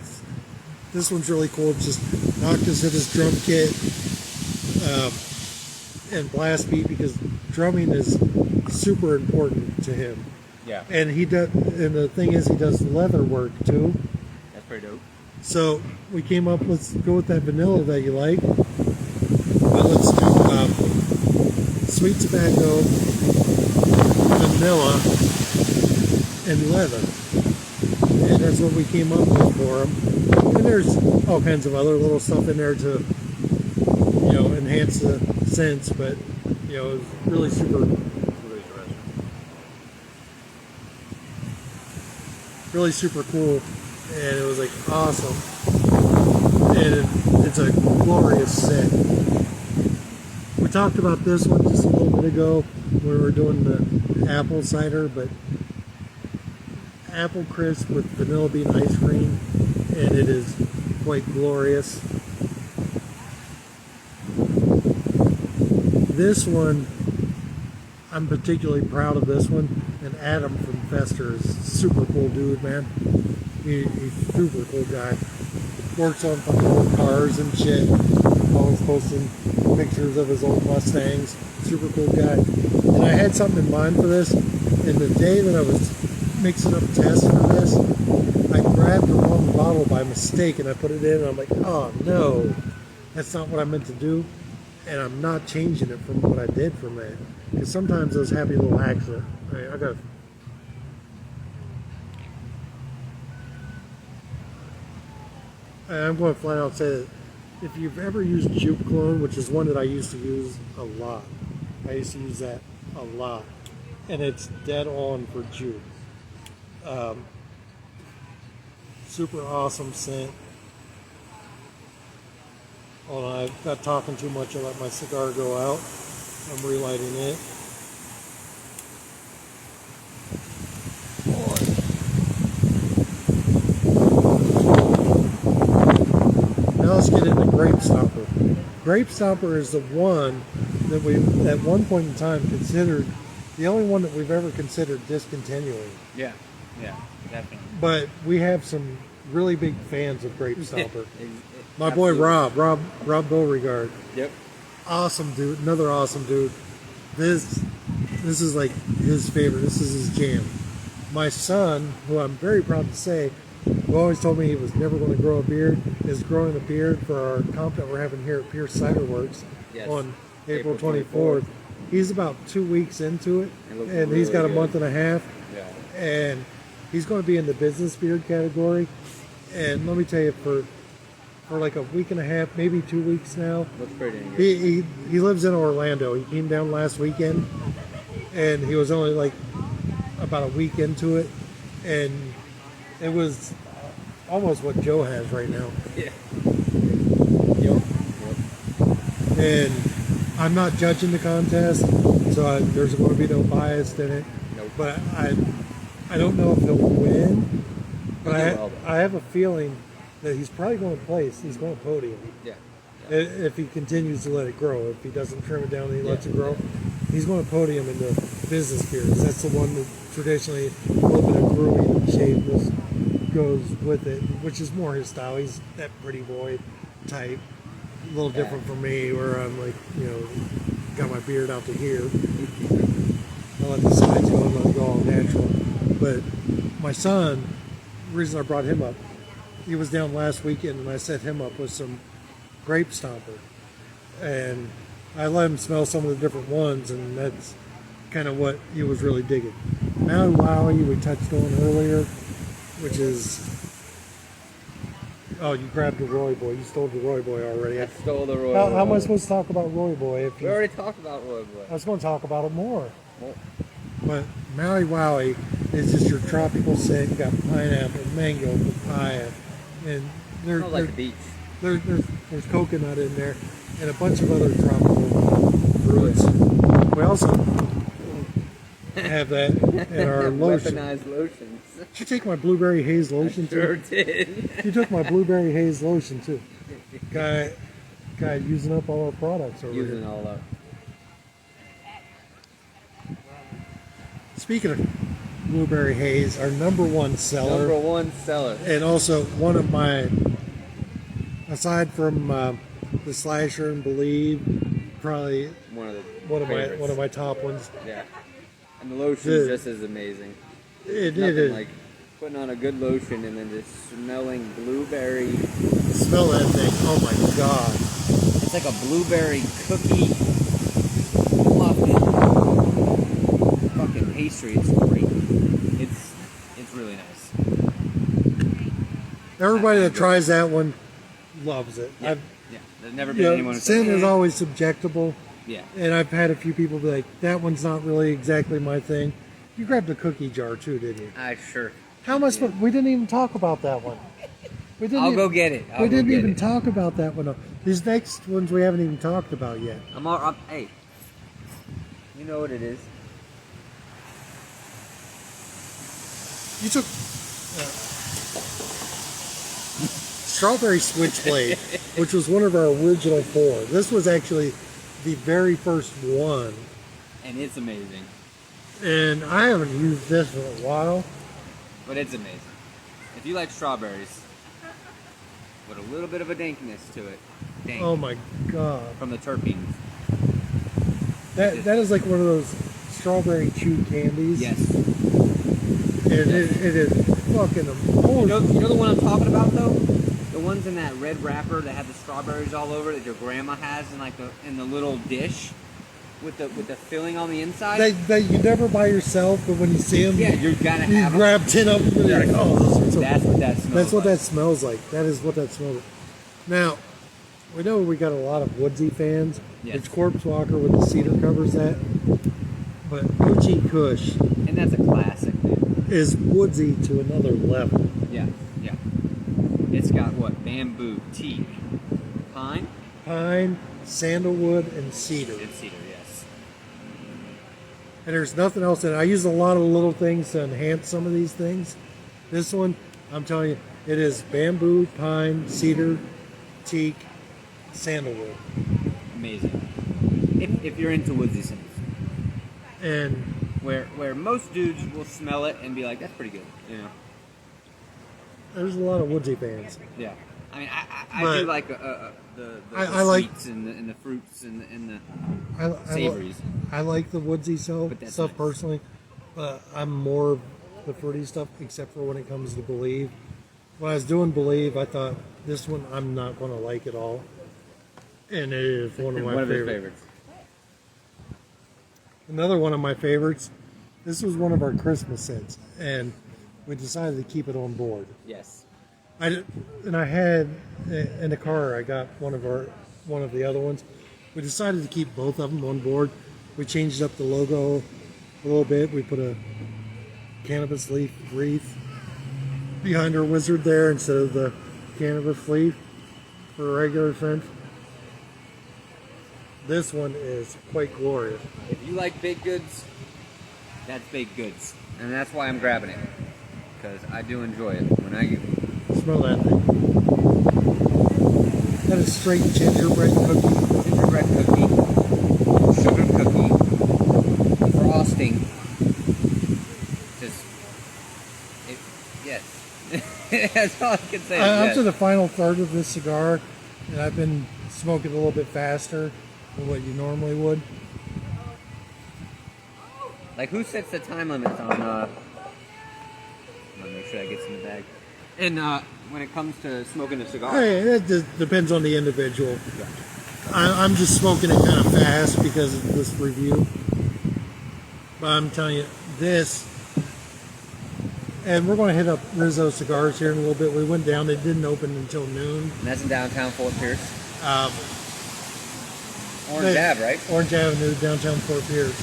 This one's really cool. It's just Noctis hit his drum kit and blast beat, because drumming is super important to him. Yeah. And and the thing is, he does leather work too. That's pretty dope. So we came up, let's go with that vanilla that you like. But let's do sweet tobacco, vanilla, and leather. And that's what we came up with for him. And there's all kinds of other little stuff in there to, enhance the scents, but, it's really super cool. And it was like awesome. And it's a glorious scent. We talked about this one just a little bit ago when we were doing the apple cider, but apple crisp with vanilla bean ice cream, and it is quite glorious. This one, I'm particularly proud of this one, and Adam from Fester is a super cool dude, man. He's a super cool guy. Works on fucking old cars and shit. Always posting pictures of his old Mustangs. Super cool guy. And I had something in mind for this, and the day that I was mixing up tests for this, I grabbed the wrong bottle by mistake and I put it in, and I'm like, oh no, that's not what I meant to do, and I'm not changing it from what I did from that, because sometimes those happy little accidents. I'm going to flat out say that if you've ever used Juke Clone, which is one that I used to use a lot, I used to use that a lot, and it's dead on for Juke. Super awesome scent. Hold on, I've got talking too much. I let my cigar go out. I'm relighting it. Now let's get into Grape Stomper. Grape Stomper is the one that we, at one point in time, considered the only one that we've ever considered discontinuing. Yeah, definitely. But we have some really big fans of Grape Stomper. My boy Rob Beauregard. Yep. Awesome dude, another awesome dude. This is like his favorite. This is his jam. My son, who I'm very proud to say, who always told me he was never going to grow a beard, is growing a beard for our comp that we're having here at Pierce Cider Works on April 24th. He's about 2 weeks into it, and he's got a month and a half. Yeah. And he's going to be in the business beard category. And let me tell you, for like a week and a half, maybe 2 weeks now. Looks pretty good. He lives in Orlando. He came down last weekend, and he was only like about a week into it, and it was almost what Joe has right now. Yeah. Yep. And I'm not judging the contest, so there's going to be no bias in it. Nope. But I don't know if he'll win. But I have a feeling that he's probably going to place. He's going to podium. Yeah. If he continues to let it grow. If he doesn't trim it down and he lets it grow, he's going to podium in the business beards. That's the one that traditionally a little bit of grooming and shaveness goes with it, which is more his style. He's that pretty boy type. A little different from me, where I'm like, got my beard out to here. I let the sides go and let it go all natural. But my son, the reason I brought him up, he was down last weekend and I set him up with some Grape Stomper. And I let him smell some of the different ones, and that's kind of what he was really digging. Maui Wowie we touched on earlier, which is... Oh, you grabbed the Roy Boy. You stole the Roy Boy already. I stole the Roy Boy. How am I supposed to talk about Roy Boy? We already talked about Roy Boy. I was going to talk about it more. Well, But Maui Wowie is just your tropical scent. You got pineapple, mango, papaya, and I like the beach. There's coconut in there, and a bunch of other tropical fruits. We also have that in our lotion. Weaponized lotions. Did you take my blueberry haze lotion too? Sure did. You took my blueberry haze lotion too. Guy using up all our products over Using here. all up. Speaking of blueberry haze, our number one seller. Number one seller. And also one of my, aside from the Slasher and Believe, probably One one of my top ones. Yeah. And the lotion's just as amazing. It Nothing is. like putting on a good lotion and then just smelling blueberry. Smell that thing! Oh my god! It's like a blueberry cookie muffin. Fucking pastry. It's great. It's really nice. Everybody that tries that one loves it. Yeah. There's never been anyone who scent said, is always subjectable. Yeah. And I've had a few people be like, "That one's not really exactly my thing." You grabbed the cookie jar too, didn't you? I sure. How am I supposed? We didn't even talk about that one. We didn't. I'll go get it. We didn't even talk about that one. These next ones we haven't even talked about yet. Hey. You know what it is. You took Strawberry Switchblade, which was one of our original four. This was actually the very first one. And it's amazing. And I haven't used this in a while. But it's amazing. If you like strawberries, with a little bit of a dankness to it. Dank. Oh my god. From the terpenes. That is like one of those strawberry chew candies. Yes. And it is fucking amazing. You know the one I'm talking about though? The ones in that red wrapper that have the strawberries all over that your grandma has in the little dish with the filling on the inside. That you never buy yourself, but when you see them, yeah, you gotta you have grab 10 of them. And you're like, oh, those are so that's what that smells. That's what like. that smells like. That is what that smells like. Now, we know we got a lot of woodsy fans. Yes. It's Corpse Walker with the cedar covers that. But Gucci Kush And that's a classic, dude. is woodsy to another level. Yeah. It's got what? Bamboo, teak, pine? Pine, sandalwood, and cedar. And cedar, yes. and there's nothing else in it. I use a lot of little things to enhance some of these things. This one, I'm telling you, it is bamboo, pine, cedar, teak, sandalwood. Amazing. If you're into woodsy scents. And where most dudes will smell it and be like, that's pretty good, you know. there's a lot of woodsy fans. Yeah. I mean, I do like the I like- sweets and the fruits and the I savories. I like the woodsy stuff But that's nice. personally, but I'm more of the fruity stuff, except for when it comes to Believe. When I was doing Believe, I thought this one I'm not going to like at all, and it is one of my One of his favorites. favorites. Another one of my favorites. This was one of our Christmas scents, and we decided to keep it on board. Yes. I had in the car. I got one of the other ones. We decided to keep both of them on board. We changed up the logo a little bit. We put a cannabis leaf wreath behind our wizard there instead of the cannabis leaf for a regular scent. This one is quite glorious. If you like baked goods, that's baked goods, and that's why I'm grabbing it, because I do enjoy it. When I get Smell that thing. That is straight gingerbread cookie. gingerbread cookie, sugar cookie, frosting, just yes. That's all I can say. I'm Yes. to the final third of this cigar, and I've been smoking a little bit faster than what you normally would. Like, who sets the time limits on? I'm gonna make sure I get in the bag. And when it comes to smoking a cigar, Hey, it just depends on the individual. I'm just smoking it kind of fast because of this review. But I'm telling you, this, and we're going to hit up Rizzo Cigars here in a little bit. We went down; it didn't open until noon. and that's in downtown Fort Pierce, Um, Orange Ave, right? Orange Avenue, downtown Fort Pierce.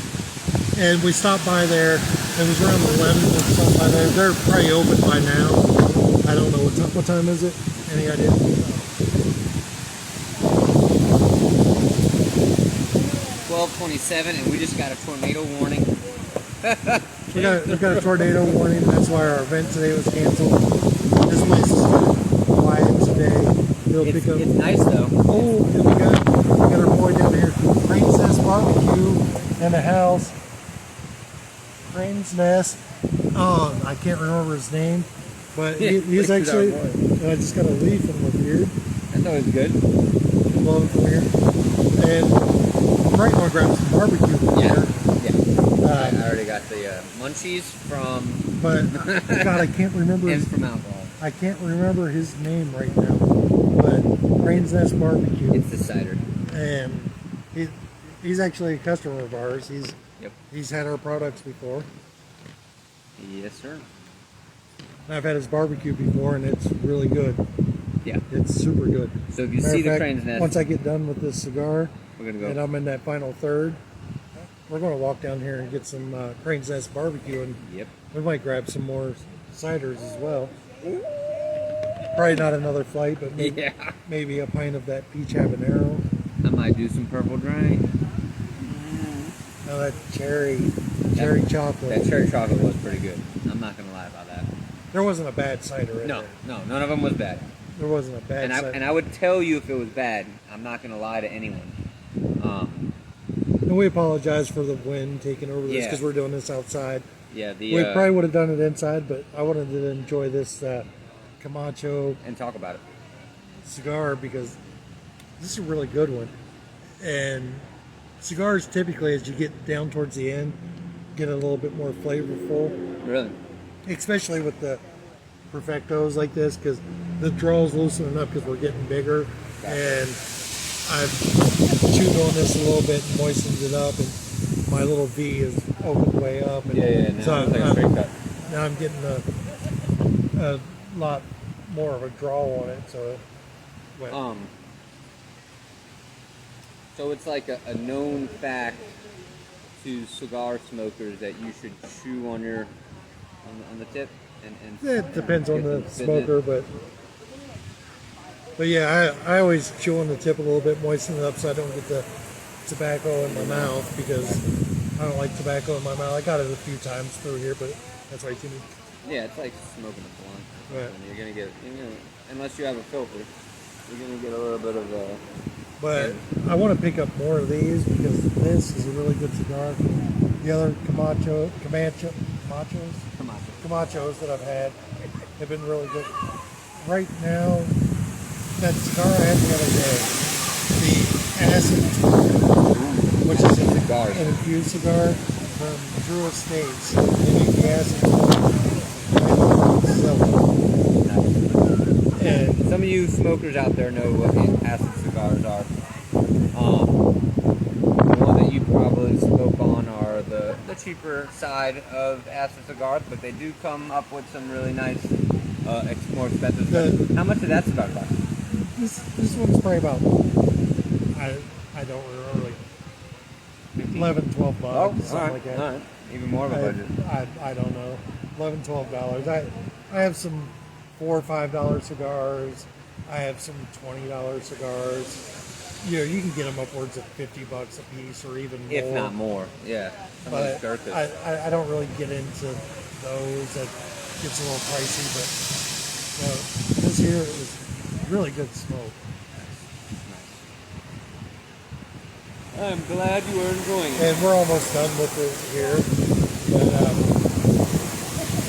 And we stopped by there. It was around 11 when we stopped by there. They're probably open by now. I don't know what time is it. Any idea? 12:27, and we just got a tornado warning. We got a tornado warning. That's why our event today was canceled. This place is quiet today. They'll pick up. It's nice though. Oh, and we got our boy down here, Crane's Nest Barbecue in the house. Crane's Nest. Oh, I can't remember his name, but he's Like, actually. our boy. I just got a leaf in my beard. That's always good. Blow it from here. And I'm right going to grab some barbecue from Yeah, here. yeah. I already got the munchies from But God, I can't remember and his. from alcohol. I can't remember his name right now. But Crane's Nest Barbecue. It's the cider. And he's actually a customer of ours. Yep. He's had our products before. Yes, sir. And I've had his barbecue before, and it's really good. Yeah. It's super good. So if you Matter see of the fact, Crane's Nest, once I get done with this cigar, we're gonna go. and I'm in that final third, we're going to walk down here and get some Crane's Nest Barbecue, and Yep. we might grab some more ciders as well. Probably not another flight, but maybe, Yeah. maybe a pint of that peach habanero. I might do some purple dry. Oh, that cherry chocolate. That cherry chocolate was pretty good. I'm not gonna lie about that. There wasn't a bad cider in No, there. no, none of them was bad. There wasn't a bad And cider. I would tell you if it was bad. I'm not gonna lie to anyone. And we apologize for the wind taking over this Yeah. because we're doing this outside. Yeah, We probably would have done it inside, but I wanted to enjoy this Camacho and talk about it. cigar because this is a really good one. And cigars typically, as you get down towards the end, get a little bit more flavorful, Really? especially with the perfectos like this because the draw's loosening up because we're getting bigger. And I've chewed on this a little bit and moistened it up, and my little V is opened way up. And Yeah. Now it's like a straight cut. now I'm getting a lot more of a draw on it. So, but, So it's like a known fact to cigar smokers that you should chew on your on the tip and it depends on get the the smoker, but yeah, I always chew on the tip a little bit, moisten it up so I don't get the tobacco in my mouth because I don't like tobacco in my mouth. I got it a few times through here, but that's way too much. Yeah, it's like smoking a blunt. Right. And you're gonna get, unless you have a filter, you're gonna get a little bit of But I want to pick up more of these because this is a really good cigar. The other Camachos that I've had have been really good. Right now, that cigar I had the other day, the acid, which is an infused cigar from Drew Estates. They make the acid and some of you smokers out there know what acid cigars are. The one that you probably smoke on are the cheaper side of acid cigars, but they do come up with some really nice, more expensive stuff. How much did that cigar cost? This one's probably about, I don't remember, like 11, 12 bucks, something like that. All right. Even more of a budget. I don't know. $11, $12. I have some $4 or $5 cigars. I have some $20 cigars. You can get them upwards of $50 a piece or even more. If not more, yeah. But I don't really get into those. That gets a little pricey, but this here is really good smoke. I'm glad you are enjoying it. And we're almost done with it here. But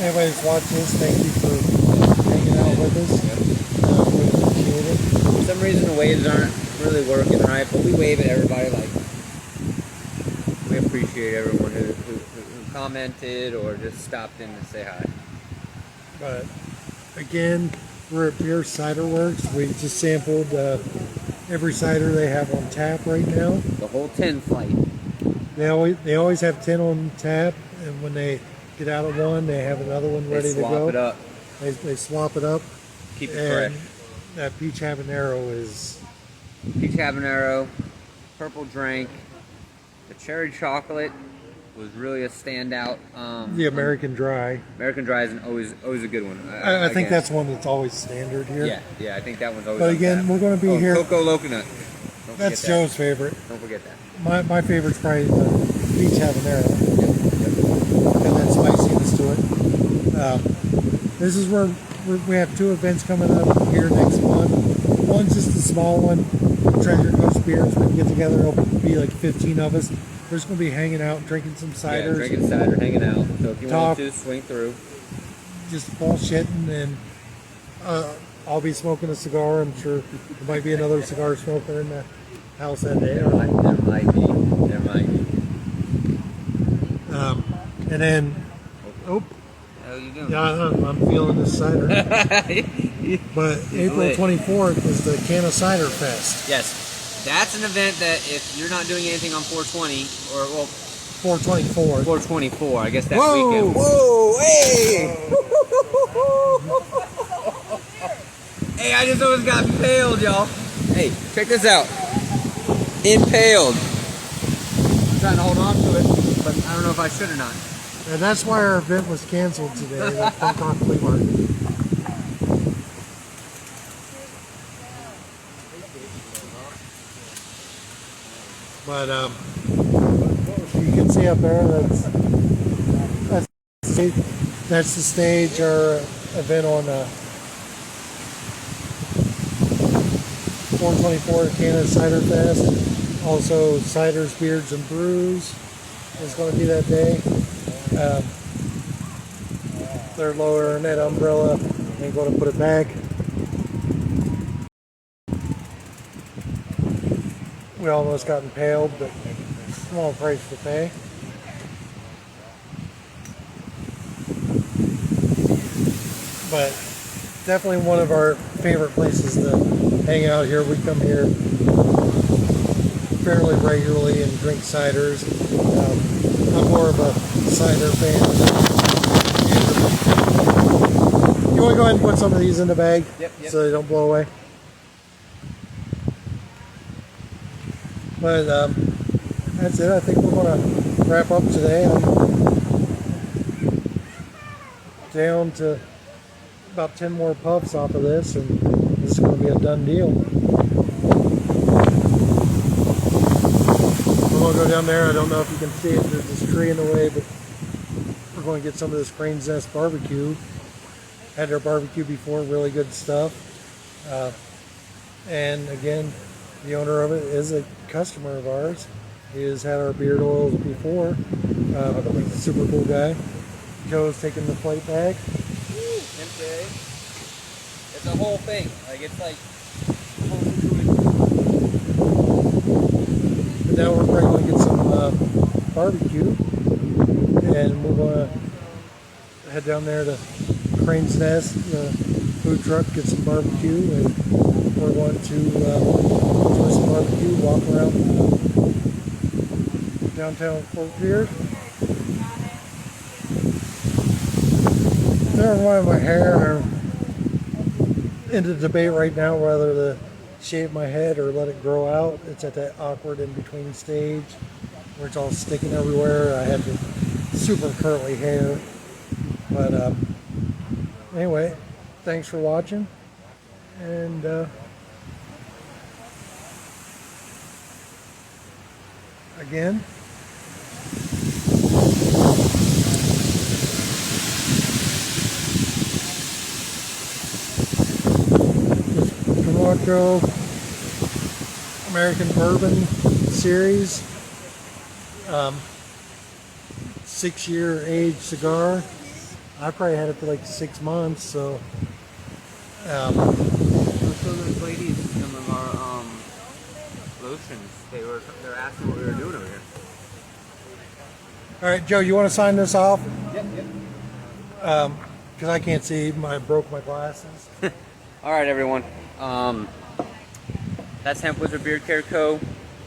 anyways, watch this. Thank you for hanging out with us. We appreciate it. For some reason the waves aren't really working right, but we wave at everybody. Like, we appreciate everyone who commented or just stopped in to say hi. But again, we're at Beer Cider Works. We just sampled every cider they have on tap right now. The whole 10 flight. They always have 10 on tap, and when they get out of one, they have another one ready to go. They swap it up. They swap it up. Keep it fresh. That peach habanero is... Peach habanero, purple drink, the cherry chocolate was really a standout. The American Dry. American Dry is always a good one. I think that's one that's always standard here. Yeah, I think that one's always. But again, we're going to be here. Cocoa Loconut. That's Joe's favorite. Don't forget that. My favorite's probably the peach habanero. And that spiciness to it. This is where we have two events coming up here next month. One's just a small one, Treasure Coast Beers. We can get together. There'll be like 15 of us. We're just going to be hanging out, drinking some ciders. Yeah, drinking cider, hanging out. So if you want to, swing through. Just bullshitting, and I'll be smoking a cigar. I'm sure there might be another cigar smoker in the house that day. There might be. And then, How are you doing? yeah, I'm feeling this cider. But April 24th is the Canna Cider Fest. Yes. That's an event that if you're not doing anything on 420, or, well... 424. 424, I guess that weekend. Whoa, hey! Hey, I just almost got impaled, y'all. Hey, check this out. Impaled. I'm trying to hold on to it, but I don't know if I should or not. And that's why our event was canceled today, the Punk Rock Flea Market. But you can see up there, that's the stage, our event on 424 Canada Cider Fest. Also, Ciders, Beards, and Brews is going to be that day. They're lowering that umbrella and going to put it back. We almost got impaled, but small price to pay. But definitely one of our favorite places to hang out here. We come here fairly regularly and drink ciders. I'm more of a cider fan. You want to go ahead and put some of these in the bag? Yep. So they don't blow away? But that's it. I think we're going to wrap up today. I'm down to about 10 more puffs off of this, and this is going to be a done deal. We're going to go down there. I don't know if you can see it. There's this tree in the way, but we're going to get some of this Crane's Nest barbecue. Had our barbecue before, really good stuff. And again, the owner of it is a customer of ours. He has had our beard oils before. Super cool guy. Joe's taking the plate back. MJ. It's a whole thing. Like it's like. But now we're probably going to get some barbecue, and we're going to head down there to Crane's Nest, the food truck, get some barbecue, and we're going to do some barbecue, walk around downtown Fort Pierce. Never mind my hair. I'm in the debate right now whether to shave my head or let it grow out. It's at that awkward in-between stage where it's all sticking everywhere. I have the super curly hair. But anyway, thanks for watching. And again, CAMACHO American Bourbon Series, 6-year aged cigar. I probably had it for like 6 months, so. So those ladies, some of our lotions, they're asking what we were doing over here. All right, Joe, you want to sign this off? Yep. Because I can't see. I broke my glasses. All right, everyone. That's Hemp Wizard Beard Care Co.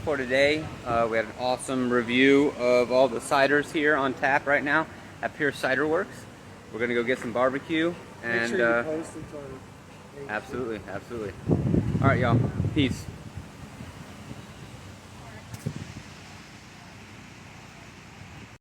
for today. We had an awesome review of all the ciders here on tap right now at Pure Cider Works. We're gonna go get some barbecue and Make sure you post it on absolutely. All right, y'all. Peace.